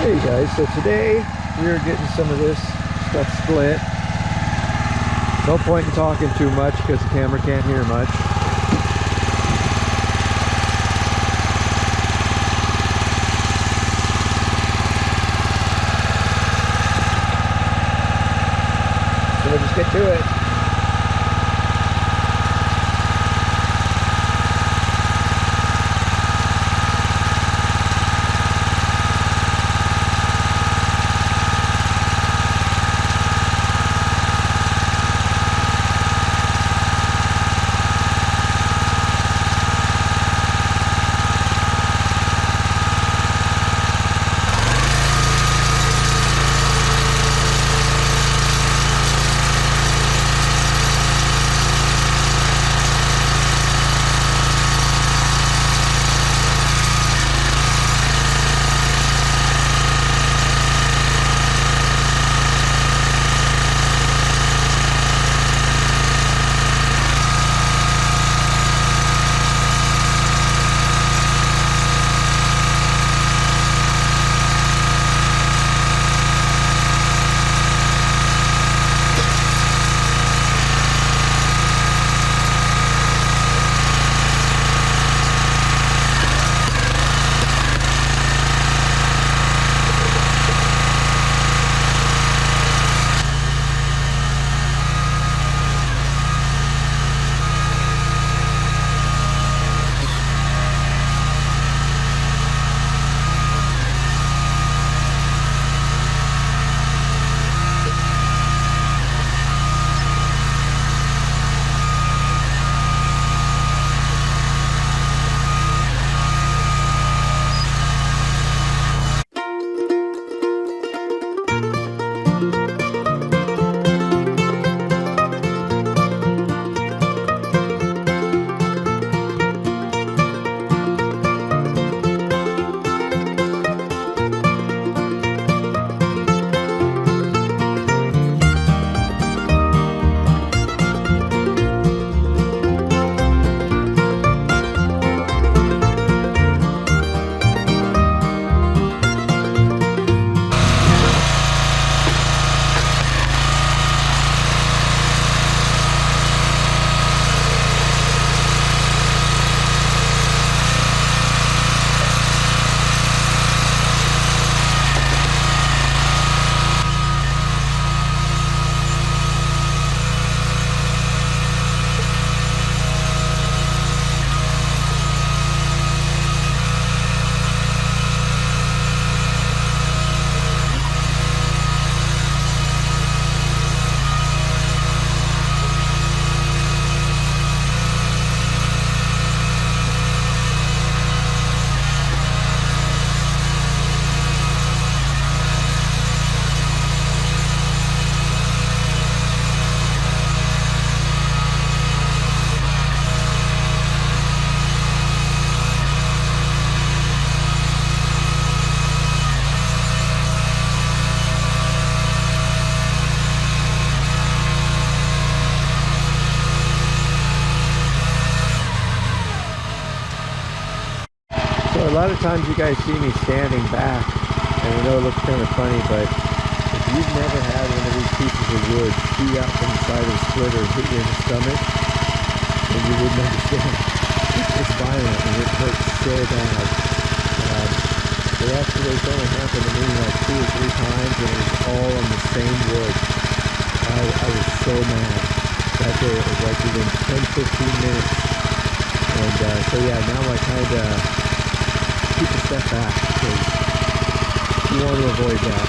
Hey guys, so today we're getting some of this stuff split. No point in talking too much because the camera can't hear much. So we'll just get to it. So a lot of times you guys see me standing back, and I know it looks kind of funny, but if you've never had one of these pieces of wood shoot out from the side of the splitter and hit you in the stomach, then you wouldn't understand. It's violent and it hurts so bad. It's only happened to me like 2 or 3 times, and it was all on the same wood. I was so mad that day. It was like within 10-15 minutes. And so yeah, now I kind of keep a step back because you want to avoid that.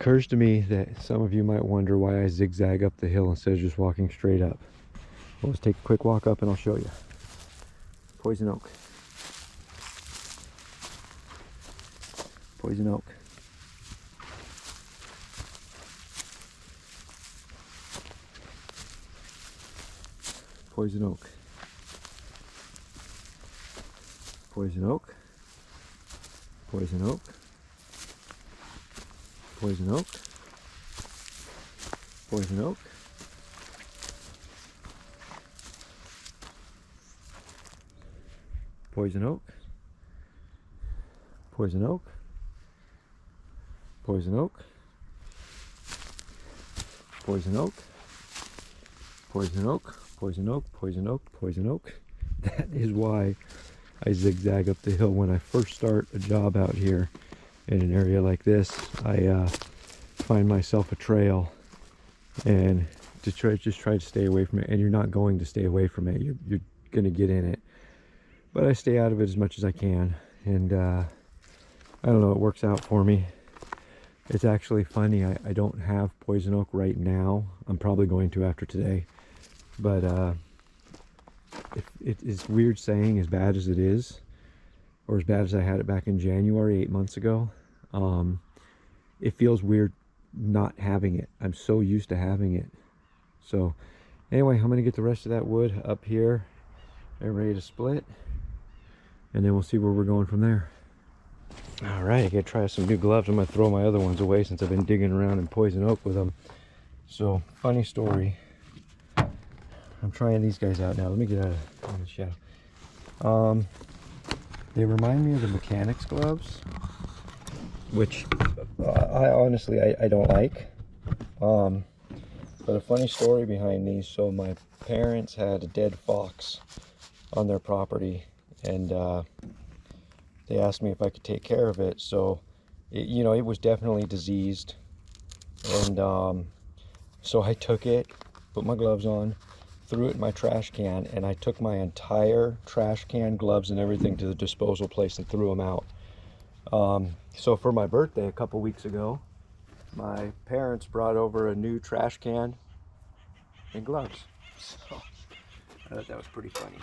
occurs to me that some of you might wonder why I zigzag up the hill instead of just walking straight up. Well, let's take a quick walk up and I'll show you. Poison oak. Poison oak. Poison oak. Poison oak. Poison oak. Poison oak. Poison oak. Poison oak. Poison oak. Poison oak. Poison oak. Poison oak. Poison oak. Poison oak. Poison oak. That is why I zigzag up the hill when I first start a job out here in an area like this. I find myself a trail and just try to stay away from it. And you're not going to stay away from it. You're going to get in it. But I stay out of it as much as I can. And I don't know, it works out for me. It's actually funny. I don't have poison oak right now. I'm probably going to after today. But it's weird saying, as bad as it is, or as bad as I had it back in January 8 months ago, it feels weird not having it. I'm so used to having it. So anyway, I'm gonna get the rest of that wood up here and ready to split, and then we'll see where we're going from there. All right, I gotta try some new gloves. I'm gonna throw my other ones away since I've been digging around in poison oak with them. So funny story, I'm trying these guys out now. Let me get out of the shadow. They remind me of the mechanics gloves, which I honestly don't like. But a funny story behind these. So my parents had a dead fox on their property, and they asked me if I could take care of it. So it was definitely diseased, and so I took it, put my gloves on, threw it in my trash can, and I took my entire trash can, gloves and everything to the disposal place and threw them out. So for my birthday a couple weeks ago, my parents brought over a new trash can and gloves. So I thought that was pretty funny.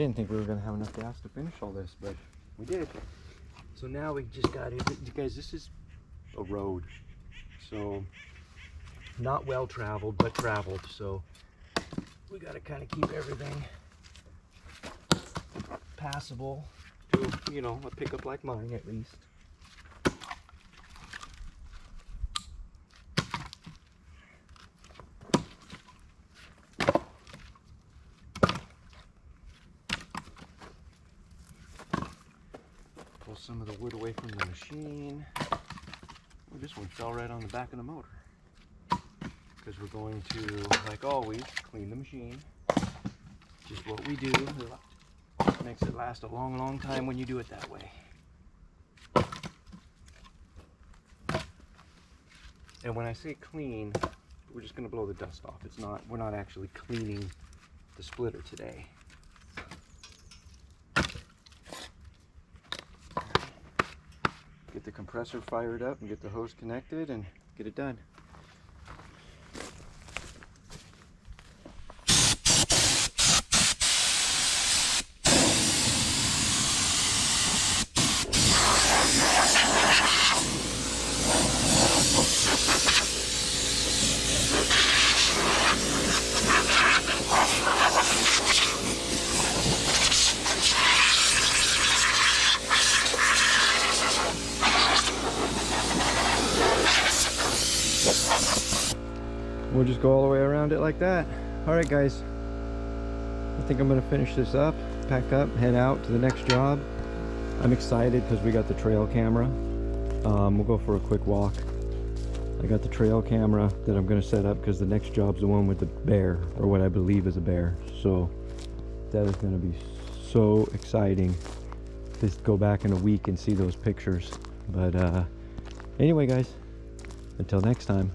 didn't think we were gonna have enough gas to finish all this, but we did. So now we just got it. You guys, this is a road, so not well traveled, but traveled. So we got to kind of keep everything passable to, you know, a pickup like mine at least. Pull some of the wood away from the machine. Oh, this one fell right on the back of the motor. Because we're going to, like always, clean the machine. Just what we do. It makes it last a long, long time when you do it that way. And when I say clean, we're just going to blow the dust off. It's not, we're not actually cleaning the splitter today. Get the compressor fired up and get the hose connected and get it done. We'll just go all the way around it like that. All right, guys. I think I'm gonna finish this up, pack up, head out to the next job. I'm excited because we got the trail camera. We'll go for a quick walk. I got the trail camera that I'm gonna set up because the next job's the one with the bear, or what I believe is a bear. So that is gonna be so exciting to go back in a week and see those pictures. But anyway, guys, until next time.